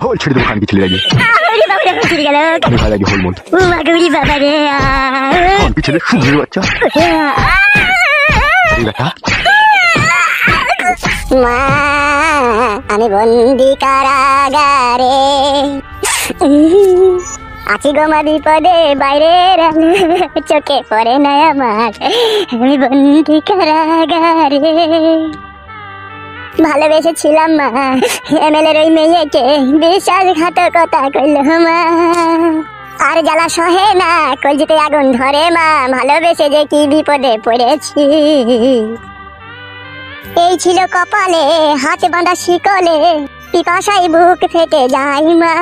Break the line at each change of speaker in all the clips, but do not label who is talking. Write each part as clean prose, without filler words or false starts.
খোল ছেড়ে দেবো খানকি ছেলে আগে
আরে বাবা রে চলে গেল
ভাই আগে হল মন
ও মা গৌরী বাবা রে
খানকি ছেলে শুধু বাচ্চা এই বেটা
মা আমি বন্দি কারাগারে আছি গো মা বিপদে বাইরে চোখে পড়ে না আমার আমি বন্দি কারাগারে ভালোবেসেছিলাম মা এমএলএর ওই মেয়েকে বিশ্বাসঘাতকতা করলো মা আর জ্বালা সহে না কলজিতে আগুন ধরে মা ভালোবেসে যে কি বিপদে পড়েছি এই ছিল কপালে হাতে বাঁধা শিকলে পিপাসায় বুক ফেটে যায় মা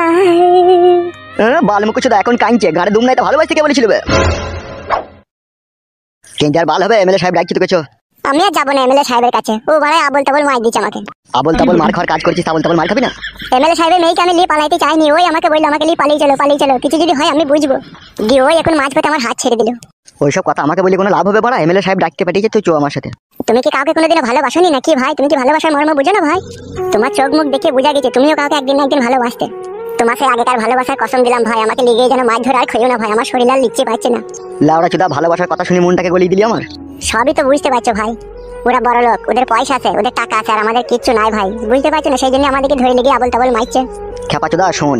বালমুখ শুধু এখন কাঁদছে গাড়ি দুম নাই তো ভালোবাসতে কে বলেছিল কেন্দ্র আর বাল হবে এমএলএ সাহেব ডাকছি তোকে চো
আমি আর যাবো না এমএলএ সাহেবের কাছে ও ভাই আবল তাবল মার দিচ্ছে আমাকে
আবল তাবল মার খাওয়ার কাজ করছিস আবল তাবল মার খাবি না
এমএলএ সাহেবের মেয়েকে আমি নিয়ে পালাইতে চাইনি ওই আমাকে বললো আমাকে নিয়ে পালিয়ে চলো কিছু যদি হয় আমি বুঝবো দিয়ে ওই এখন মাঝ পথে আমার হাত ছেড়ে দিল
ওইসব কথা আমাকে বলি কোনো লাভ হবে বড়া এমএলএ সাহেব ডাকতে পাঠিয়েছে তুই চো আমার সাথে
তুমি কি কাউকে কোনোদিনও ভালোবাসোনি নাকি ভাই তুমি কি ভালোবাসার মর্ম বুঝো না ভাই তোমার চোখ মুখ দেখে বোঝা গেছে তুমিও কাউকে একদিন না একদিন ভালোবাসতে তোমাকে আগেকার ভালোবাসার কসম দিলাম ভাই আমাকে লিগে যেন মাছ ধরে আর খাইও না ভাই আমার শরীর আর লিখতে পারছে না
লাউড়া চুদা ভালোবাসার কথা শুনে মনটাকে গলিয়ে দিলি আমার
সবই তো বুঝতে পারছো ভাই ওরা বড় লোক ওদের পয়সা আছে ওদের টাকা আছে আর আমাদের কিচ্ছু নাই ভাই বুঝতে পারছো না সেই জন্য আমাদেরকে ধরে লেগে আবল তাবল মারছে
খেপা চুদা শোন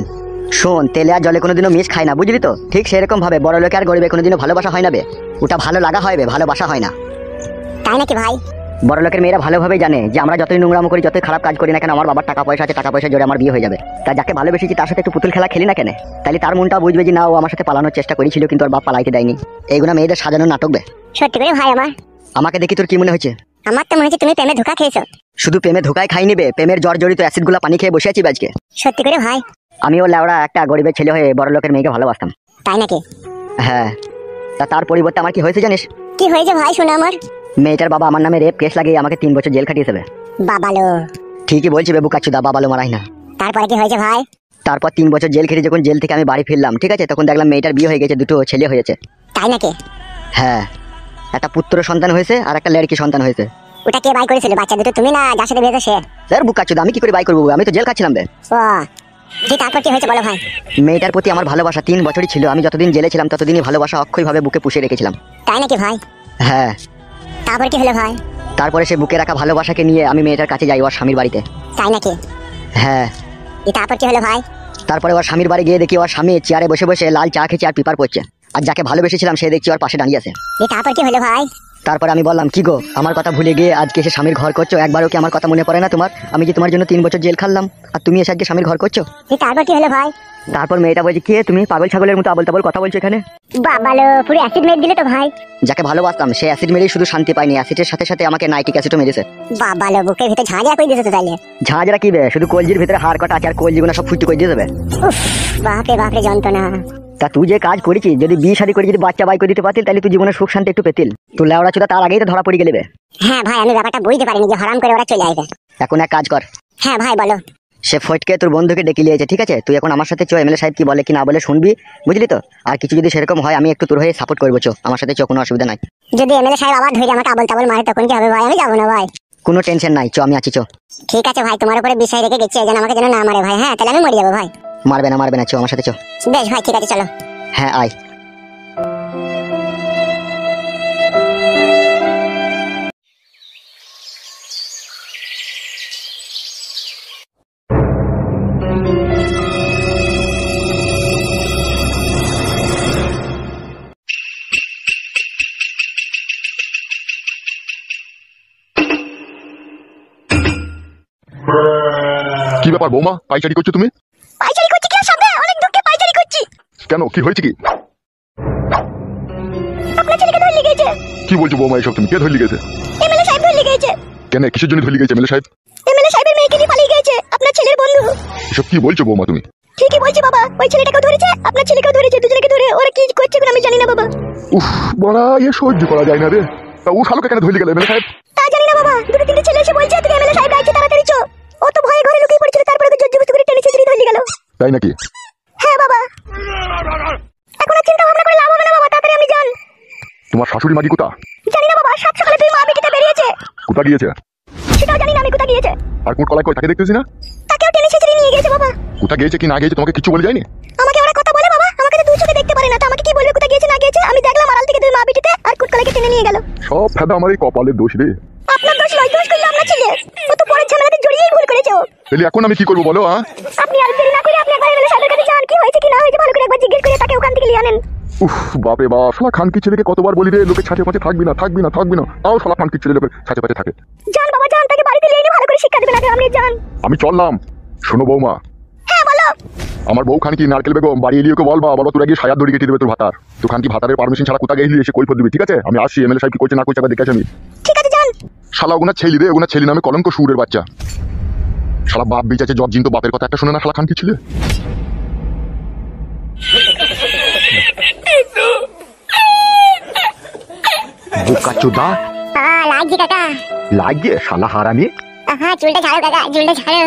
শোন তেলে আর জলে কোনোদিনও মিশ খায় না বুঝলি তো ঠিক সেরকম ভাবে বড় লোকে আর গরিবে কোনোদিনও ভালোবাসা হয় না বে ওটা ভালো লাগা হয় বে ভালোবাসা হয় না
তাই নাকি ভাই
বড় লোকের মেয়েরা ভালোভাবে জানে যে আমরা যতই নোংরামো করি যতই খারাপ কাজ করি না কেন আমার বাবার টাকা পয়সা আছে টাকা পয়সা জোরে আমার বিয়ে হয়ে যাবে তা যাকে ভালোবেসেছি তার সাথে একটু পুতুল খেলা খেলি না কেন তাহলে তার মনটা বুঝবে যে না ও আমার সাথে পালানোর চেষ্টা করেছিল কিন্তু ওর বাপ পালাইতে দেয়নি এইগুলো মেয়েদের সাজানোর নাটক বে
সত্যি করে ভাই
আমাকে দেখি তোর কি মনে হচ্ছে
আমার তো মনে হচ্ছে তুমি প্রেমে ধোঁকা খেয়েছো
শুধু প্রেমে ধোকায় খাই নিবে প্রেমের জ্বর জড়িত অ্যাসিড গুলা পানি খেয়ে বসে আছি আজকে
সত্যি করে ভাই
আমিও লেওড়া একটা গরিবের ছেলে হয়ে বড় লোকের মেয়েকে ভালোবাসতাম
তাই নাকি
হ্যাঁ তা তার পরিবর্তে আমার কি হয়েছে জানিস
কি হয়েছে ভাই শোনা আমার
মেয়েটার বাবা আমার নামে রেপ কেস লাগিয়ে আমাকে 3 বছর জেল খাটিয়ে দেবে
বাবালো
ঠিকই বলছি বেবু কাচ্চুদা বাবালো মারাই না
তারপরে কি হয়েছে ভাই
তারপর 3 বছর জেল খেটে যখন জেল থেকে আমি বাড়ি ফিরলাম ঠিক আছে তখন দেখলাম মেয়েটার বিয়ে হয়ে গেছে দুটো ছেলে হয়েছে
তাই নাকি
হ্যাঁ একটা পুত্র সন্তান হয়েছে আর একটা লড়কি সন্তান হয়েছে
ওটা কে বাই করেছিল বাচ্চা দুটো তুমি না যার সাথে বিয়েতে সে
স্যার বুকাচ্চুদা আমি কি করে বাই করবো আমি তো জেল খাচ্ছিলাম বে
ও তারপর কি হয়েছে বলো ভাই
মেয়েটার প্রতি আমার ভালোবাসা 3 বছরই ছিল আমি যতদিন জেলে ছিলাম ততদিনই ভালোবাসা অক্ষয়ভাবে বুকে পুষে রেখেছিলাম
তাই নাকি ভাই
হ্যাঁ
তারপর কি হলো ভাই
তারপরে সে বুকে রাখা ভালোবাসাকে নিয়ে আমি মেয়েটার কাছে যাই ওর স্বামীর বাড়িতে
তাই নাকি
হ্যাঁ
তারপর কি হলো ভাই
তারপরে ওর স্বামীর বাড়ি গিয়ে দেখি ওর স্বামী চেয়ারে বসে বসে লাল চা খেয়ে আর পেপার পড়ছে আর যাকে ভালোবেসেছিলাম সে দেখছি ওর পাশে দাঁড়িয়ে আছে
তারপর কি হলো ভাই
তারপরে আমি বললাম কি গো আমার কথা ভুলে গিয়ে আজকে এসে স্বামীর ঘর করছো একবারও কি আমার কথা মনে পড়ে না তোমার আমি যে তোমার জন্য 3 বছর জেল খাটলাম আর তুমি এসে আজকে স্বামীর ঘর করছো
তারপর কি হলো ভাই
তারপর মেয়েটা বলছে কে তুমি পাগল ছাগলের মতো আবল তাবল কথা বলছো এখানে
বাবালো পুরো অ্যাসিড মেরে দিলে তো ভাই
যাকে ভালোবাসতাম সে অ্যাসিড মেরেই শুধু শান্তি পায়নি অ্যাসিডের সাথে সাথে আমাকে নাইট্রিক অ্যাসিডও মেরেছে
বাবালো বুকের ভিতরে ঝাঁঝা করে দিয়েছে তো তাইলে
ঝাঁঝরা কি বে শুধু কলজির ভিতরে হাড় কাটা আছে আর কলজিগুলো সব ফুটি করে দিয়ে দেবে
উফ বাপরে যন্ত্রণা
তা তুই যে কাজ করেছিস যদি বিয়ে শাদী করে যদি বাচ্চা বাই করে দিতে পারতিল তাহলে তুই জীবনে সুখ শান্তি একটু পেতিল তুই লেওড়া চুদা তার আগেই তো ধরা পড়ে গেলে বে
হ্যাঁ ভাই আমি ব্যাপারটা বুঝতে পারিনি যে হারাম করে ওরা চলে আসবে
এখন এক কাজ কর
হ্যাঁ ভাই বলো
সে ফটকে তোর বন্ধুকে ডেকে নিয়েছে ঠিক আছে তুই এখন আমার সাথে চো এমএলএ সাহেব কি বলে কি না বলে শুনবি বুঝলি তো আর কিছু যদি সেরকম হয় আমি একটু তোর হয়ে সাপোর্ট করবো চো আমার সাথে চো কোনো অসুবিধা নাই
যদি এমএলএ সাহেব আবার ধরে আমাকে আবল তাবল মারে তখন কি হবে ভাই আমি যাবো না ভাই
কোনো টেনশন নাই চো আমি আছি চো
ঠিক আছে ভাই তোমার উপরে বিষয় রেখে গেছি যেন আমাকে যেন না মারে ভাই হ্যাঁ তাহলে আমি মরে যাবো ভাই
মারবে না চো আমার সাথে চো
বেশ ভাই ঠিক আছে চলো
হ্যাঁ আয়
কি ব্যাপার বৌমা পাইচারি করছো তুমি
পাইচারি করছি কি সামনে অনেক দুঃখে পাইচারি করছি
কেন কি হয়েছে কি
আপনার ছেলেকে ধরে লেগেছে
কি বলছো বৌমা এসব তুমি কে ধরে গেছে
এমএলএ সাহেব ধরে লেগেছে
কেন কিসের জন্য ধরে গেছে এমএলএ সাহেব
এমএলএ সাহেবের মেয়েকে নিয়ে পালিয়ে গেছে আপনার ছেলের বন্ধু
এসব কি বলছো বৌমা তুমি
ঠিকই বলছি বাবা ওই ছেলেটাকেও ধরেছে আপনার ছেলেকেও ধরেছে দুজনকে ধরে ওরা কি করছে আমি জানি না বাবা
উফ বড়া এ সহ্য করা যায় না রে তা ও শালোকে কেন ধরে গেল এমএলএ সাহেব
তা জানি না বাবা দুটো তিনটে ছেলে এসে বলছে তুমি এমএলএ সাহেব ডাকছে তাড়াতাড়ি চো ও তো ভয়ে ঘরে লুকিয়ে পড়েছিল তারপরে তো জোর করে টেনে ছেড়ে ধরে গেল
তাই নাকি
হ্যাঁ বাবা এখন আর চিন্তা ভাবনা করে লাভ হবে না বাবা তাড়াতাড়ি আমি যান
তোমার শাশুড়ি মাগি কোথা
জানি না বাবা সাত সকালে তুই মা বেটিতে বেরিয়েছে
কোথা গিয়েছে
সেটাও জানি না আমি কোথা গিয়েছে
আর কোট কলাই কই তাকে দেখতেছি না
তাকেও টেনে ছেড়ে নিয়ে গিয়েছে বাবা।
কোথায় গিয়েছে কি না গিয়েছে তোমাকে কিছু বলে যায়নি?
আমাকে ওরা কথা বলে বাবা, আমাকে তো দুই চোখে দেখতে পারে না, তো আমাকে কি বলবে কোথায় গিয়েছে না গিয়েছে? আমি দেখলাম আড়াল থেকে দুই মা বিটিতে আর কুটকলাকে টেনে নিয়ে গেল।
সব ফেদা আমার এই কপালের দোষ রে।
আপনার দোষ নয়, দোষ করলে আপনার ছেলে। ও তো পরের ঝামেলাতে জড়িয়েই ভুল করেছে ও।
তাহলে এখন আমি কি করবো বলো?
আপনি আর দেরি না করে আপনি একবার এমএলএ সাহেবের কাছে যান, কি হয়েছে কি না হয়েছে ভালো করে একবার জিজ্ঞেস করে তাকে ওখান থেকে নিয়ে আনেন।
উফ বাপরে বাপ, শালা খানকি ছেলেকে কতবার বলি রে, লোকে ছাঁচে পাঁচে থাকবি না থাকবি না থাকবি না, তাও শালা খানকি ছেলে লোকের ছাঁচে পাঁচে থাকে।
যান বাবা যান, তাকে বাড়িতে নিয়ে ভালো করে শিক্ষা দেবেন আগে, আপনি যান।
আমি চললাম। শোনো বৌমা,
হ্যাঁ বলো।
আমার বউ খানকি নারকেল বেগম বাড়ি এলিয়ে ওকে বলবা তোরা গিয়ে সায়ার দড়ি কেটে দেবে তোর ভাতার। তো খানকি ভাতারের পারমিশন ছাড়া কোথায় গেলি এসে কৈফত দিবি, ঠিক আছে? আমি আসছি, এমএলএ সাহেব কি করছে না করছে একবার দেখে আসি আমি।
ঠিক আছে যান।
শালা ওগুনা ছেলি রে, ওগুনা ছেলি নামে কলঙ্ক সুরের বাচ্চা। শালা বাপ বেঁচে জব জিন, তো বাপের কথা একটা শুনে না শালা খানকি ছেলে। বোকাচোদা
লাগছে কাকা।
লাগে শালা হারামি।
হ্যাঁ চুলটা ছাড়ো কাকা, চুলটা ছাড়ো।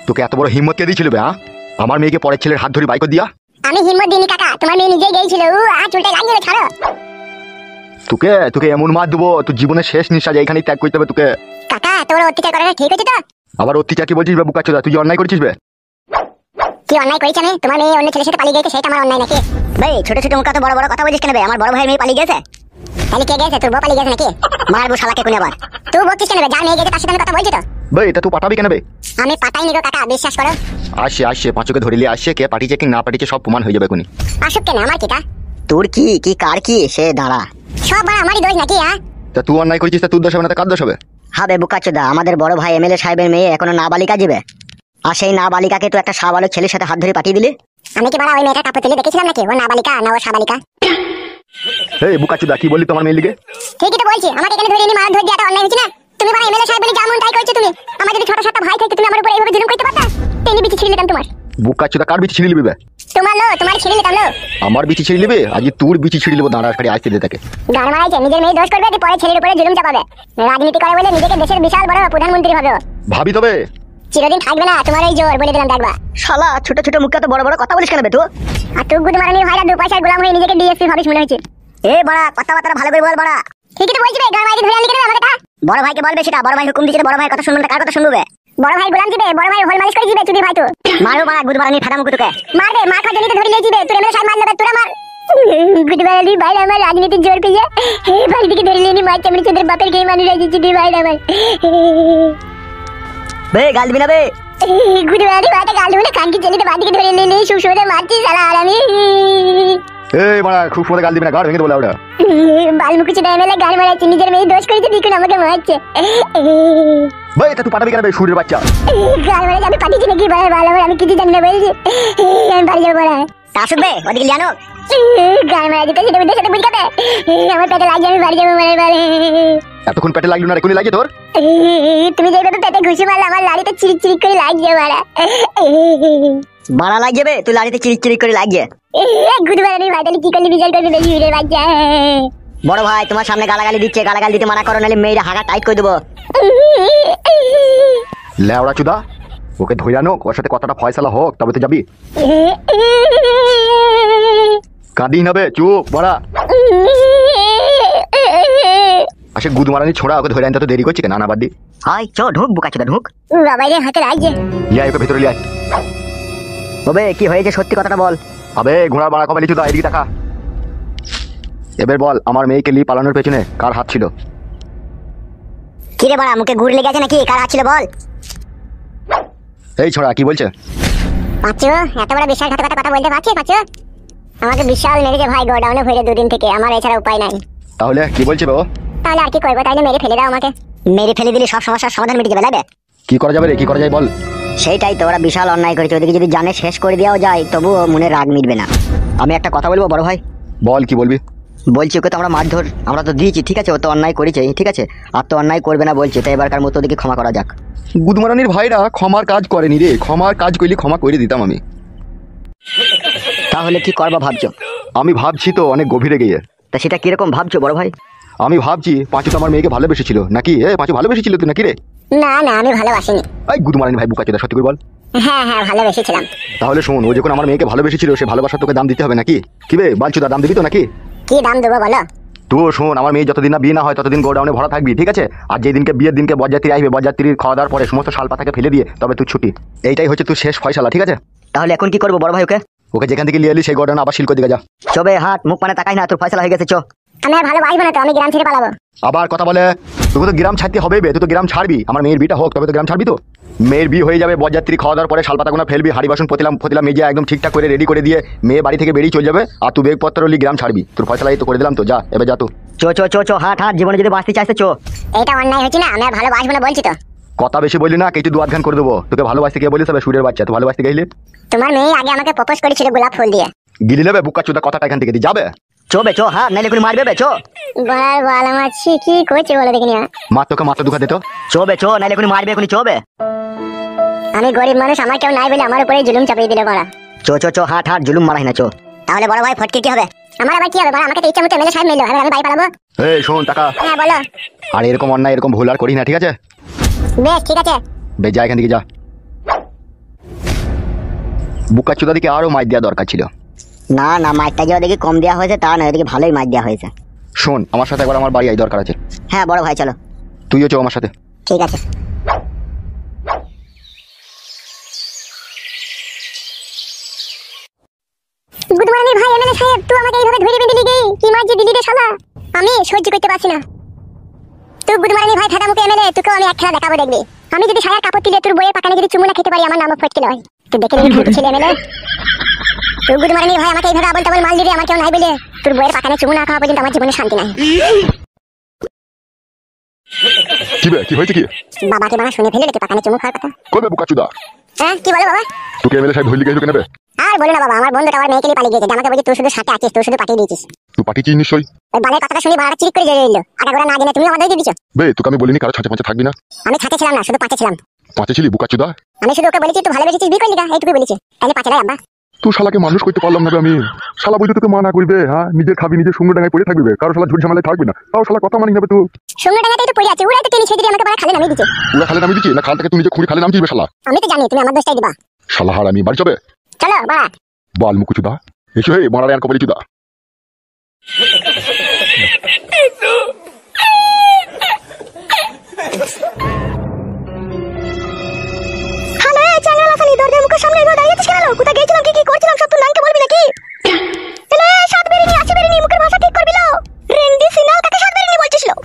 তোকে এত বড় হিম্মত কে দিয়েছিল বে? আমার মেয়েকে পরের ছেলের হাত ধরে বাইক দিয়া?
আমি হিম্মত দিইনি কাকা, তোমার মেয়ে নিজেই গিয়েছিল। চুলটা লাগিয়ে ছাড়ো।
তোকে তোকে এমন মার দেবো, তোর জীবনের শেষ নিঃশ্বাস এখানেই ত্যাগ করতে হবে তোকে।
কাকা তোর অত্যাচার করাটা ঠিক হচ্ছে তো?
আবার অত্যাচার কি বলছিস বে বোকাচোদা? তুই যে অন্যায় করেছিস বে।
কি অন্যায় করেছি আমি? তোমার মেয়ে অন্য ছেলের সাথে পালিয়ে গেছে, সেটা আমার অন্যায় নাকি? ভাই ছোট ছোট মুখে তো বড় বড় কথা বলিস কেন বে? আমার বড় ভাইয়ের মেয়ে পালিয়ে গেছে। তাহলে কে গেছে? তোর বউ পালিয়ে গেছে নাকি? মারবো শালাকে কোনে আবার। তুই বলছিস কেন বে? যার মেয়ে গেছে তার সাথে আমি কথা বলছি তো।
বে এটা তুই পাঠাবি কেন বে?
আমি পাঠাইনি গো কাকা, বিশ্বাস করো।
আসছে আসছে, পাঁচকে ধরিলে আসছে, কে পাঠিয়েছে কি না পাঠিয়েছে সব প্রমাণ হয়ে যাবে কোনি।
আসুক কেন, আমার কিটা?
তোর কি কি কার কি সে দাঁড়া।
সব বড় আমারই দোষ নাকি?
তা তুই অন্যায় করেছিস, তা তোর দোষ হবে না, তা কার দোষ হবে?
হবে বুকাচোদা, আমাদের বড় ভাই এমএলএ সাহেবের মেয়ে এখনো নাবালিকা যাবে, আর সেই নাবালিকাকে তো একটা সাবালক ছেলের সাথে হাত ধরে পাঠিয়ে দিলি।
আমি কি বড় ওই মেয়েটা কাপড় তুলে দেখেছিলাম নাকি? ও নাবালিকা না ও সাবালিকা?
এই বোকাচোদা কি বললি তোমার মেয়ের লিগে?
ঠিকই তো বলছি, আমাকে এখানে ধরে এনে মার ধরে দেওয়াটা অন্যায় হচ্ছে না? তুমি বড় এমএলএ সাহেব বলে যেমন তাই করছো তুমি। আমার যদি ছোট ছোট ভাই থাকতো তুমি আমার উপর এইভাবে জুলুম করতে পারতা? তেনি বিচি ছিঁড়ে নিতাম তোমার।
বোকাচোদা কার বিচি ছিঁড়ে নিবি বে?
তোমার লো, তোমার ছিঁড়ে নিতাম লো।
আমার বিচি ছিঁড়ে নিবি? আজ তোর বিচি ছিঁড়ে নেবো, দাঁড়া খাড়ি আসতে দে তাকে।
গান মারাইছে, নিজের মেয়ে দোষ করবে, পরে ছেলের উপরে জুলুম চাপাবে। রাজনীতি করে বলে নিজেকে দেশের বিশাল বড় প্রধানমন্ত্রী হবে।
ভাবি তবে
চিরদিন থাকবে না তোমার এই জোর, বলে দিলাম দেখবা।
শালা ছোট ছোট মুখে তো বড় বড় কথা বলিস কেন বে তুই?
আর তুই গুদ মারানির ভাইরা দু পয়সার গোলাম হয়ে নিজেকে ডিএসপি ভাবিস মনে হচ্ছে।
এ বড়া কথাবার্তা ভালো করে বল বড়া।
ঠিকই তো বলছি বে, গান মারাইতে ধরে আনলি কেন আমাকে?
বড় ভাইকে বলবে সেটা, বড় ভাই হুকুম দিয়েছে, বড় ভাইয়ের কথা শুনবে না, কার কথা শুনবে?
বড় ভাই গোলাম দিবে, বড় ভাই হোল মালিশ করে দিবে চুদি ভাই তো।
মারো বড়া গুদ মারানি ফাটা মুখ তোকে।
মারবে, মার খা জনিতে ধরে লিয়ে দিবে, তোর এমএলএ সাহেব মার নেবে, তোরা মার। গুদ মারানি ভাই আমার রাজনীতির জোর পেয়ে এই বাড়ি থেকে ধরে লিয়ে নি মার চামড়ি চোদের বাপের খেয়ে মানুষ আছে চুদি ভাই আমার।
বে গাল দিবি না বে।
গুদ মারানি ভাইটা গাল বলে কানকি চলিতে বাড়ি থেকে ধরে লিয়ে নিয়ে সুসুরে মারছি শালা। আর আমি
এই মারা খুব সময় গাল দিবি না, গাড় ভেঙে দেবো ওটা।
বালমুকুচি এমএলএ গান মারাচ্ছে, নিজের মেয়ে দোষ করেছে দেখুন আমাকে মারছে।
ভাই এটা তুই পাঠাবি কেন বে সুরের বাচ্চা?
গান মারাচ্ছে, আমি পাঠিয়েছি নাকি ভালো ভালো, আমি কিছু জানি না বলছি। আমি বাড়ি যাবো বলা
তা শুনবে ওদিকে লিয়ানো।
গান মারা যেতে সেটা বুঝতে সাথে বুঝতে আমার পেটে লাগছে, আমি বাড়ি যাবো মানে বলে।
এতক্ষণ পেটে লাগলো না, এখনই লাগে তোর?
তুমি যেভাবে পেটে ঘুষি মারলে আমার লাড়িতে চিরিক চিরিক করে লাগছে মারা।
বাড়া লাগবে বে, তুই লাড়িতে চিরিক চিরিক করে লাগছে।
গুড মারানি ভাই তাহলে কি করলে বিচার করবে বেশি ভিড়ে বাচ্চা?
বড় ভাই তোমার সামনে গালাগালি দিচ্ছে, গালাগালি দিতে মানা করো, নাহলে মেয়েরা হাগা টাইট করে দেবো।
লেওড়া চুদা, ওকে ধরে আনো, ওর সাথে কথাটা ফয়সালা হোক তবে তো যাবি। কাঁদিস না বে, চুপ বড়া। আসে গুদ মারানি ছোড়া, ওকে ধরে আনতে তো দেরি করছি কেন? না বাদ দি।
হাই চ ঢুক বুকাচোদা ঢুক।
বাবাই রে হাতে লাগছে।
লিয়া ওকে ভেতরে লিয়া।
ওবে কি হয়েছে সত্যি কথাটা বল।
আবে ঘোড়ার বাড়া কবে লিচু দা, এদিকে টাকা। এবার বল, আমার মেয়েকে নিয়ে পালানোর পেছনে কার হাত ছিল?
কি রে বাড়া, মুখে ঘুর লেগে আছে নাকি? কার হাত ছিল বল?
এই ছোড়া কি বলছে?
পাঁচু এত বড় বিশ্বাসঘাতকতা কথা বলতে পারছিস পাঁচু? আমাকে বিশাল মেরেছে ভাই, গোডাউনে ভরে দুদিন থেকে, আমার এছাড়া উপায় নাই।
তাহলে কি বলছে বে ও?
তাহলে আর কি করবো, তাইলে মেরে ফেলে দাও আমাকে। মেরে ফেলে দিলে সব সমস্যার সমাধান মিটে যাবে লাগবে।
কি করা যাবে রে, কি করা যায় বল?
সেইটাই তো, ওরা বিশাল অন্যায় করেছে, ওদিকে যদি জানে শেষ করে দেওয়া যায় তবুও মনে রাগ মিটবে না। আমি একটা কথা বলবো বড় ভাই।
বল কি বলবি?
বলছি ওকে তো আমরা মারধর আমরা তো দিয়েছি, ঠিক আছে, ও তো অন্যায় করেছে, ঠিক আছে, আর তো অন্যায় করবে না বলছে, তাই এবারকার মতো ওদিকে ক্ষমা করা যাক।
গুদমারানির ভাইরা ক্ষমার কাজ করেনি রে, ক্ষমার কাজ করলে ক্ষমা করে দিতাম আমি।
তাহলে কি করবা ভাবছো?
আমি ভাবছি তো অনেক গভীরে গিয়ে।
তা সেটা কিরকম ভাবছো বড় ভাই?
আমি ভাবছি পাঁচু তো আমার মেয়েকে ভালোবেসেছিল নাকি? পাঁচু ভালোবেসেছিল তুই নাকি রে?
না না আমি ভালোবাসিনি।
এই গুদমারানি ভাই বুকাচোদা, সত্যি করে বল।
হ্যাঁ হ্যাঁ ভালোবেসেছিলাম।
তাহলে শোন, ও যখন আমার মেয়েকে ভালোবেসেছিল, সে ভালোবাসা তোকে দাম দিতে হবে নাকি? কি বে বাঞ্চুদা, দাম দিবি তো নাকি?
কি দাম দেবো বলো?
তুই শোন, আমার মেয়ে যতদিন না বিয়ে না হয় ততদিন গোডাউনে ভরা থাকবি, ঠিক আছে? আর যেদিনকে বিয়ের দিনকে বরযাত্রী আসবে, বরযাত্রীর খাওয়া দাওয়ার পরে সমস্ত শাল পাতাকে ফেলে দিয়ে তবে তুই ছুটি। এইটাই হচ্ছে তুই শেষ ফয়সালা, ঠিক আছে?
তাহলে এখন কি করবো বড় ভাই? ওকে
ওকে যেখান থেকে নিয়ে এলি সেই গোডাউন আবার সিল করে দিকে যা।
চবে হাট মুখ মানে তাকাই না, তোর ফয়সালা হয়ে গেছে।
আমি আর ভালো বাসবো না তো, আমি গ্রাম ছেড়ে পালাবো।
আবার কথা বলে, তোকে তো গ্রাম ছাড়তে হবে বে, তুই তো গ্রাম ছাড়বি। আমার মেয়ের বিয়েটা হোক তবে তো গ্রাম ছাড়বি। তো মেয়ের বিয়ে হয়ে যাবে, বরযাত্রী খাওয়া দাওয়ার পরে শালপাতাগুলো ফেলবি, হাড়ি বাসন পতিলাম মেজে একদম ঠিকঠাক করে রেডি করে দিয়ে মেয়ে বাড়ি থেকে বেরিয়ে চলে যাবে, আর তুই বেগপত্র হলি গ্রাম ছাড়বি। তোর ফয়সালাই তো করে দিলাম, তো যা এবার যা। তো
চো হাট জীবনে যদি বাঁচতে চাইছে চো।
এটা অন্যায় হচ্ছে না? আমি আর ভালো বাসবো না বলছি তো।
কথা বেশি বললি না, কেটে দু আধ ঘান করে দেবো। তোকে ভালোবাসতে কে বলিস? সুরের বাচ্চা, তুই ভালোবাসতে গেলি?
তোমার মেয়ে আগে আমাকে প্রপোজ করেছিল গোলাপ ফুল দিয়ে।
গিলি নেবে বুকা চোদা, কথাটা এখান থেকে দিয়ে যাবে।
চো হাট নাইলে কোনো মারবে চো।
বলার বল আমার কি করছে বলে দেখিনি।
মা তোকে মাথা দুঃখা দিত।
চো নাইলে কোনো মারবে এখনই চোবে।
আমি গরিব মানুষ, আমার কেউ নাই বলে আমার উপরে জুলুম চাপিয়ে দিল বড়া।
চো হাট জুলুম মারাই না চো।
তাহলে বড় ভাই ফটকে কি হবে? আমার আবার কি হবে বড়া? আমাকে তো ইচ্ছা মতো এমএলএ সাহেব মিললো, আমি বাড়ি পালাবো।
এই শোন টাকা।
হ্যাঁ বলো।
আর এরকম অন্যায় এরকম ভুল আর করিস না, ঠিক আছে?
বেশ ঠিক আছে।
বেশ যা এখান থেকে যা। বুকা চোদা দিকে আরো মাইর দেওয়া দরকার ছিল।
না মাইকটা যে ওদিকে কম দেওয়া হয়েছে তা না, ওদিকে ভালোই মাইক দেওয়া হয়েছে।
শোন, আমার সাথে একবার আমার বাড়ি আই, দরকার আছে।
হ্যাঁ বড় ভাই চলো।
তুইও চো আমার সাথে।
ঠিক আছে। গুড মর্নিং ভাই এমএলএ সাহেব, তুই আমাকে এইভাবে ধরে বেঁধে দিলি কি মার যে দিলি রে শালা, আমি সহ্য করতে পারছি না। তুই গুড মর্নিং ভাই ফাটা মুখে এমএলএ, তোকে আমি এক খেলা দেখাবো দেখবি। আমি যদি সায়ার কাপড় তুলে তোর বইয়ের পাকানে যদি চুমু না খেতে পারি, আমার নামও ফটকে নয়। তুই দেখে নিবি খাইতে ছেলে এমএলএ। তুই গুড মর্নিং ভাই আমাকে এইভাবে আবল তাবল মাল দিবি, আমার কেউ নাই বলে তোর বইয়ের পাকানে চুমু না খাওয়া পর্যন্ত আমার জীবনে শান্তি নাই।
কি হয়েছে কি?
বাবাকে বাবা শুনে ফেলে তুই পাকানে চুমু খাওয়ার কথা।
কবে বুকা চোদা?
হ্যাঁ কি বলো বাবা?
তোকে এমএলএ সাহেব ধরলি গেছিল কেন বে?
আর বলো না বাবা, আমার বন্ধুটা আমার মেয়েকে নিয়ে পালিয়ে গেছে, আমাকে বলছে তুই শুধু সাথে আছিস, তুই শুধু পাঠিয়ে দিয়েছিস।
তুই পাঠিয়েছিস নিশ্চয়ই।
ওই বালের কথাটা শুনি বাড়া চিক করে জেনে নিল, আগাগোড়া না জেনে তুমি আমাদের দিয়ে দিছো।
বে তোকে আমি বলিনি কারো ছাঁচে পাঁচে থাকবি না?
আমি ছাতে ছিলাম না, শুধু পাঁচে ছিলাম।
পাঁচে ছিলি বুকা চোদা?
আমি শুধু ওকে বলেছি তুই ভালোবেসেছিস বিয়ে করলি না, এইটুকুই বলেছি। তাহলে পাঁচে লাই আব্বা।
তুই শালাকে মানুষ করতে পারলাম না আমি। শালা বলতে তোকে মানা করবে, হ্যাঁ নিজের খাবি, নিজের সঙ্গে ডাঙায় পড়ে থাকবে, কারো শালা ঝুট ঝামেলায় থাকবি না, তাও শালা কথা মানি নেবে তুই।
সঙ্গে ডাঙাতেই তো পড়ে আছে, ওরাই তো টেনে ছেড়ে দিয়ে আমাকে বাড়া খালে নামিয়ে দিচ্ছে।
ওরা খালে নামি দিচ্ছি না, খাল থেকে তুই নিজে খুঁড়ি খালে নামছিস শালা?
আমি তো জানি তুমি আমার দোষটাই দিবা।
শালা হার আমি বাড়ি যাবে।
চলো বাড়া।
বল মুকু চুদা এসো, হে মারারে আনকো বলি চুদা।
হ্যালো এই চ্যাংড়া লাফানি, দরজার মুখের সামনে এভাবে দাঁড়িয়ে আছিস কেন? কোথায় গিয়েছিলাম কি করছিলাম সব তুই নামকে বলবি নাকি? এলে সাত বেরিনি আসি বেরিনি, মুখের ভাষা ঠিক করবি লো। রেন্ডি সিনাল কাকে সাত বেরিনি বলছিস লো?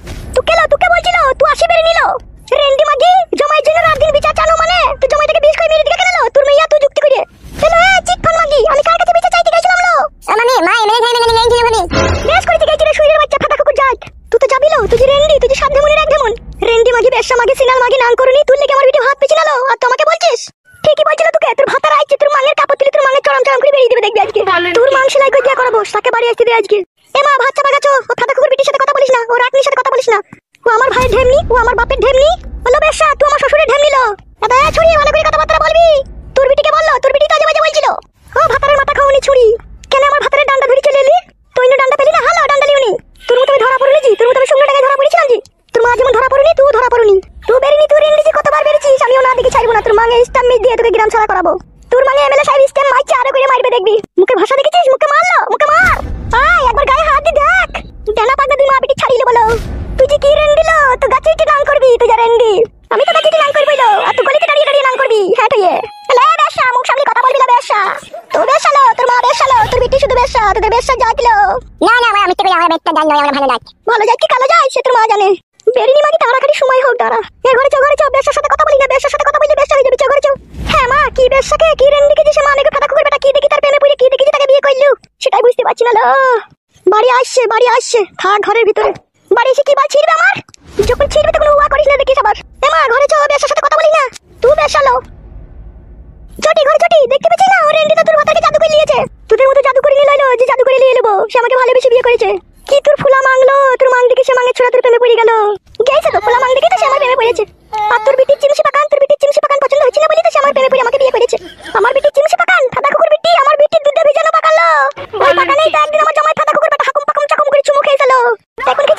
তোকে বলছিল তুই আসি বেরিনি লো। রেন্ডি মাগি জমাই জন্য রাত দিন বিচার চালো মানে তুই জমাইটাকে বিষ করে মেরে দিকে কেন লো? তোর মেয়া তুই যুক্তি করে। এলে চিকফান মাগি, আমি কার কাছে বিচার চাইতে গেছিলাম লো? মানে মা এমএলএ ভাই মানে গেছিল বলি। বেশ কইতে গেছি রে শুইরের বাচ্চা ফাটা কুকুর জাত। তুই তো যাবি লো, তুই যে রেন্ডি, তুই যে সাত ধমনের এক ধমন। রেন্ডি মাগি বেশা মাগি সিনাল মাগি নাম করনি, তুই লেগে আমার ভিডিও হাত পেছনে লো, আর তোমাকে বলছিস ঠিকই বলছিল তোকে। তোর ভাতার আইছে, তোর মাংয়ের কাপড় তুলে তোর মাংয়ের চরম করে বেরিয়ে দেবে দেখবি আজকে। তোর মাংস লাই কই দিয়া করব, তাকে বাড়ি আসতে দে আজকে। এ মা ভাত চাপা গাছো, ও ফাটা কুকুর বিটির সাথে কথা বলিস না, ও রাটনির সাথে কথা বলিস না। ও আমার ভাইয়ের ঢেমনি, ও আমার বাপের ঢেমনি। বললো বেশা তুই আমার শ্বশুরের ঢেমনি লো। আবে ছুরি ভালো করে কথাবার্তা বলবি। তোর বিটিকে বললো, তোর বিটি তো আজে বাজে বলছিল। ও ভাতারের মাথা খাওনি ছুরি, কেন আমার ভাতারের ডান্ডা ধরে চলে এলি? তুই না ডান্ডা পেলি না, হালো ডান্ডা লিউনি। তোর মতো আমি ধরা পড়লি জি, তোর মতো আমি সঙ্গে টাকায় ধরা পড়েছিলাম জি। তোর মা যেমন ধরা পড়নি তুই ধরা পড়নি। তুই বেরিনি, তুই রেন্ডি জি কতবার বেরিয়েছিস, আমিও না দিকে ছাড়বো না। তোর মাঙে স্ট্যাম্প মিট দিয়ে তোকে গ্রাম ছাড়া করাবো। তোর মাঙে এমএলএ সাহেব স্ট্যাম্প মারছে, আরো করে মারবে দেখবি। মুখে ভাষা দেখেছিস, মুখে মারলো, মুখে মার। আয় একবার গায়ে হাত দিয়ে দেখ, ডানা পাগনা দুই মা বিটি ছাড়িলে বলো। তুই যে কি রেন্ডি লো, তো গাছে ইটে নাং করবি, তুই যা রেন্ডি। আমি তো গাছে ইটে নাং করবি লো, আর তুই গলিতে দাঁড়িয়ে নাং করবি। হ্যাঁ তুই লে বেশা, মুখ সামনে কথা বলবি না বেশা। তুই বেশা লো, তোর মা বেশা লো, তোর বিটি শুধু বেশা, তোদের বেশা জাতলো। না না ভাই আমি তো আমার বেটটা জানি, আমার ভালো লাগে। ভালো যায় কি কালো যায় সে তোর মা জানে। বেরিনি মাগি তাড়াতাড়ি সময় হোক দাঁড়া। এ ঘরে চো বেশার সাথে কথা বলি না, বেশার সাথে কথা বললে বেশা হয়ে যাবে। চো ঘরে চো। হ্যাঁ মা কি বেশাকে কি রেন্ডিকে যে সে মা অনেক ফাটা কুকুর বেটা, কি দেখি তার প্রেমে পড়ে, কি দেখি তাকে বিয়ে করলু, সেটাই বুঝতে পারছি না লো। বাড়ি আসছে থাক ঘরের ভিতরে। বাড়ি এসে কি বাল ছিড়বে আমার? যখন ছিড়বে তখন উয়া করিস না দেখিস আবার। এ মা ঘরে চো, বেশার সাথে কথা বলি না, তুই বেশা লো। চটি ঘরে চটি, দেখতে পেছিস না ও রেন্ডি তো তোর ভাতাকে জাদু করে নিয়েছে। তোদের মতো জাদু করে নিয়ে লইলো, যে জাদু করে নিয়ে নেবো, সে আমাকে ভালোবেসে বিয়ে করেছে। কি তোর ফুলা মাংলো, তোর মাং দেখে সে মাঙের ছোড়া তোর প্রেমে পড়ে গেল। গেছে তো ফুলা মাং দেখে তো সে আমার প্রেমে পড়েছে। আর তোর বিটির চিমসি পাকান, তোর বিটির চিমসি পাকান পছন্দ হচ্ছে না বলি তো সে আমার প্রেমে পড়ে আমাকে বিয়ে করেছে। আমার বিটির চিমসি পাকান, ফাটা কুকুর বিটি, আমার বিটির দুধে ভিজানো পাকালো। ওই পাকানেই তো একদিন আমার জামাই ফাটা কুকুর বেটা হাকুম পাকুম চাকুম করে চুমু খেয়েছিল। এখন কি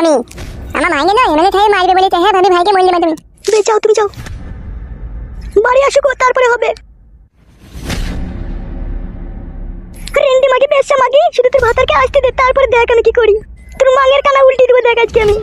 তুমি আমার মাইনে না এমএলএ থেকে মারবে বলেছে। হ্যাঁ ভাবি ভাইকে বললে তুমি
যাও তুমি যাও, বাড়ি আসুক তারপরে হবে। রেন্ডি মাকে বেশা মাগি, শুধু তোর ভাতারকে আসতে দে, তারপরে দেখ আমি কি করি। তোর মাঙের কানা উল্টে দেবো, দেখ আজকে আমি।